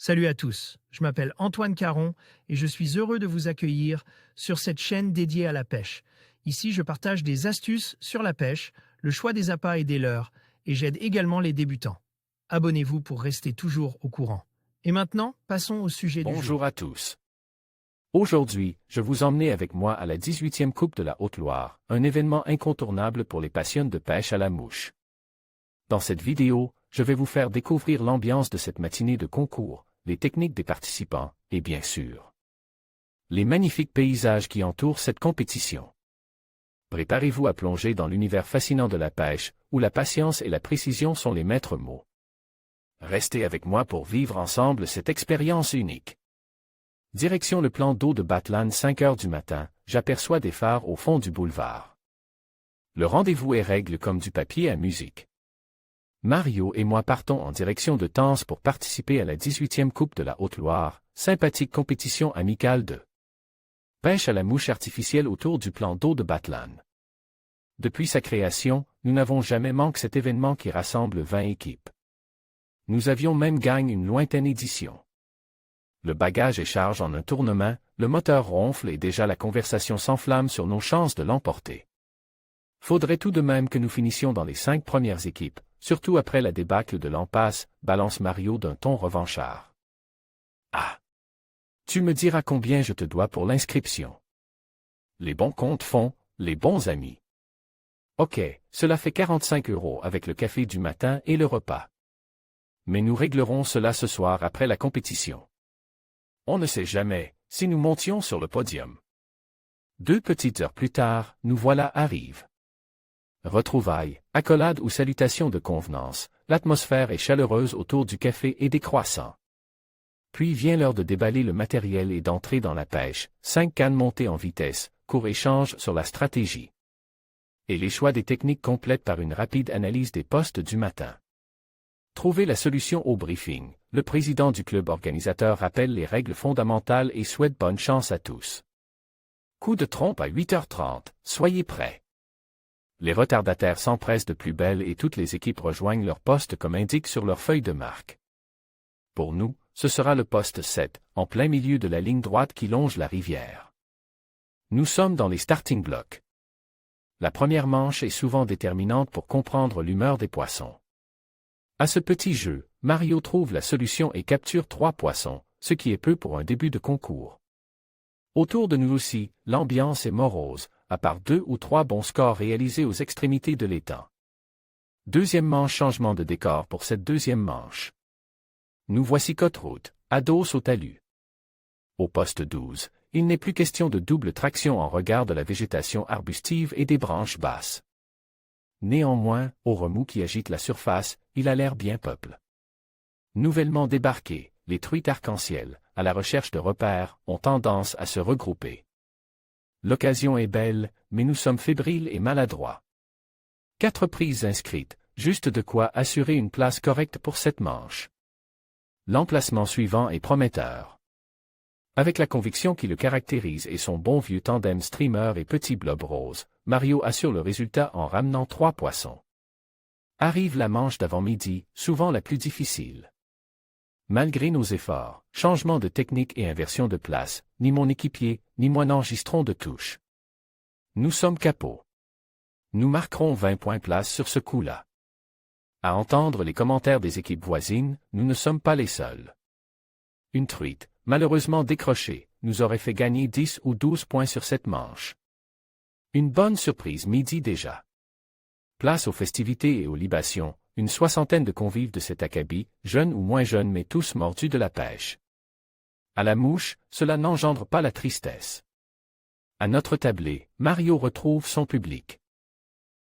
Salut à tous, je m'appelle Antoine Caron et je suis heureux de vous accueillir sur cette chaîne dédiée à la pêche. Ici, je partage des astuces sur la pêche, le choix des appâts et des leurres, et j'aide également les débutants. Abonnez-vous pour rester toujours au courant. Et maintenant, passons au sujet du jour. Bonjour à tous. Aujourd'hui, je vous emmène avec moi à la 18e Coupe de la Haute-Loire, un événement incontournable pour les passionnés de pêche à la mouche. Dans cette vidéo, je vais vous faire découvrir l'ambiance de cette matinée de concours, les techniques des participants, et bien sûr, les magnifiques paysages qui entourent cette compétition. Préparez-vous à plonger dans l'univers fascinant de la pêche, où la patience et la précision sont les maîtres mots. Restez avec moi pour vivre ensemble cette expérience unique. Direction le plan d'eau de Batlan, 5 heures du matin, j'aperçois des phares au fond du boulevard. Le rendez-vous est règle comme du papier à musique. Mario et moi partons en direction de Tence pour participer à la 18e Coupe de la Haute-Loire, sympathique compétition amicale de pêche à la mouche artificielle autour du plan d'eau de Batlan. Depuis sa création, nous n'avons jamais manqué cet événement qui rassemble 20 équipes. Nous avions même gagné une lointaine édition. Le bagage est charge en un tournement, le moteur ronfle et déjà la conversation s'enflamme sur nos chances de l'emporter. Faudrait tout de même que nous finissions dans les 5 premières équipes, surtout après la débâcle de l'an passé, balance Mario d'un ton revanchard. Ah! Tu me diras combien je te dois pour l'inscription. Les bons comptes font, les bons amis. Ok, cela fait 45 € avec le café du matin et le repas. Mais nous réglerons cela ce soir après la compétition. On ne sait jamais, si nous montions sur le podium. 2 petites heures plus tard, nous voilà arrive. Retrouvailles, accolades ou salutations de convenance, l'atmosphère est chaleureuse autour du café et des croissants. Puis vient l'heure de déballer le matériel et d'entrer dans la pêche, 5 cannes montées en vitesse, court échange sur la stratégie. Et les choix des techniques complètes par une rapide analyse des postes du matin. Trouver la solution au briefing, le président du club organisateur rappelle les règles fondamentales et souhaite bonne chance à tous. Coup de trompe à 8h30, soyez prêts. Les retardataires s'empressent de plus belle et toutes les équipes rejoignent leur poste comme indique sur leur feuille de marque. Pour nous, ce sera le poste 7, en plein milieu de la ligne droite qui longe la rivière. Nous sommes dans les starting blocks. La première manche est souvent déterminante pour comprendre l'humeur des poissons. À ce petit jeu, Mario trouve la solution et capture 3 poissons, ce qui est peu pour un début de concours. Autour de nous aussi, l'ambiance est morose, à part 2 ou 3 bons scores réalisés aux extrémités de l'étang. Deuxième manche, changement de décor pour cette deuxième manche. Nous voici côte-route, à dos au talus. Au poste 12, il n'est plus question de double traction en regard de la végétation arbustive et des branches basses. Néanmoins, au remous qui agite la surface, il a l'air bien peuple. Nouvellement débarqués, les truites arc-en-ciel, à la recherche de repères, ont tendance à se regrouper. L'occasion est belle, mais nous sommes fébriles et maladroits. 4 prises inscrites, juste de quoi assurer une place correcte pour cette manche. L'emplacement suivant est prometteur. Avec la conviction qui le caractérise et son bon vieux tandem streamer et petit blob rose, Mario assure le résultat en ramenant 3 poissons. Arrive la manche d'avant-midi, souvent la plus difficile. Malgré nos efforts, changement de technique et inversion de place, ni mon équipier, ni moi n'enregistrons de touche. Nous sommes capots. Nous marquerons 20 points place sur ce coup-là. À entendre les commentaires des équipes voisines, nous ne sommes pas les seuls. Une truite, malheureusement décrochée, nous aurait fait gagner 10 ou 12 points sur cette manche. Une bonne surprise midi déjà. Place aux festivités et aux libations, une 60aine de convives de cet acabit, jeunes ou moins jeunes mais tous mordus de la pêche. À la mouche, cela n'engendre pas la tristesse. À notre tablé, Mario retrouve son public.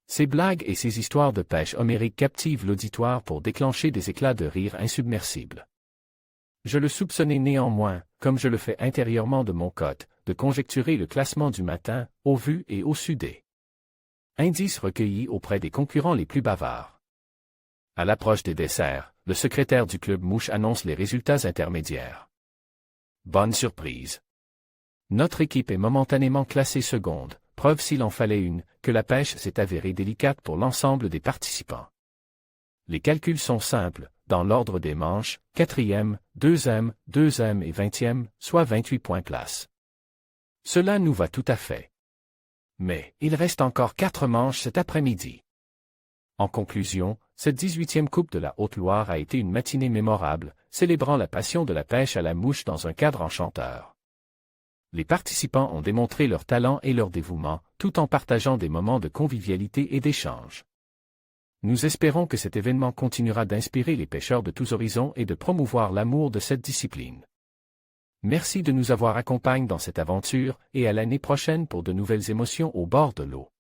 Ses blagues et ses histoires de pêche homérique captivent l'auditoire pour déclencher des éclats de rire insubmersibles. Je le soupçonnais néanmoins, comme je le fais intérieurement de mon cote, de conjecturer le classement du matin, au vu et au su des indices recueillis auprès des concurrents les plus bavards. À l'approche des desserts, le secrétaire du club mouche annonce les résultats intermédiaires. Bonne surprise. Notre équipe est momentanément classée seconde, preuve s'il en fallait une, que la pêche s'est avérée délicate pour l'ensemble des participants. Les calculs sont simples, dans l'ordre des manches, 4e, 2e, 2e et 20e, soit 28 points place. Cela nous va tout à fait. Mais, il reste encore 4 manches cet après-midi. En conclusion, cette 18e Coupe de la Haute-Loire a été une matinée mémorable, célébrant la passion de la pêche à la mouche dans un cadre enchanteur. Les participants ont démontré leur talent et leur dévouement, tout en partageant des moments de convivialité et d'échange. Nous espérons que cet événement continuera d'inspirer les pêcheurs de tous horizons et de promouvoir l'amour de cette discipline. Merci de nous avoir accompagnés dans cette aventure et à l'année prochaine pour de nouvelles émotions au bord de l'eau.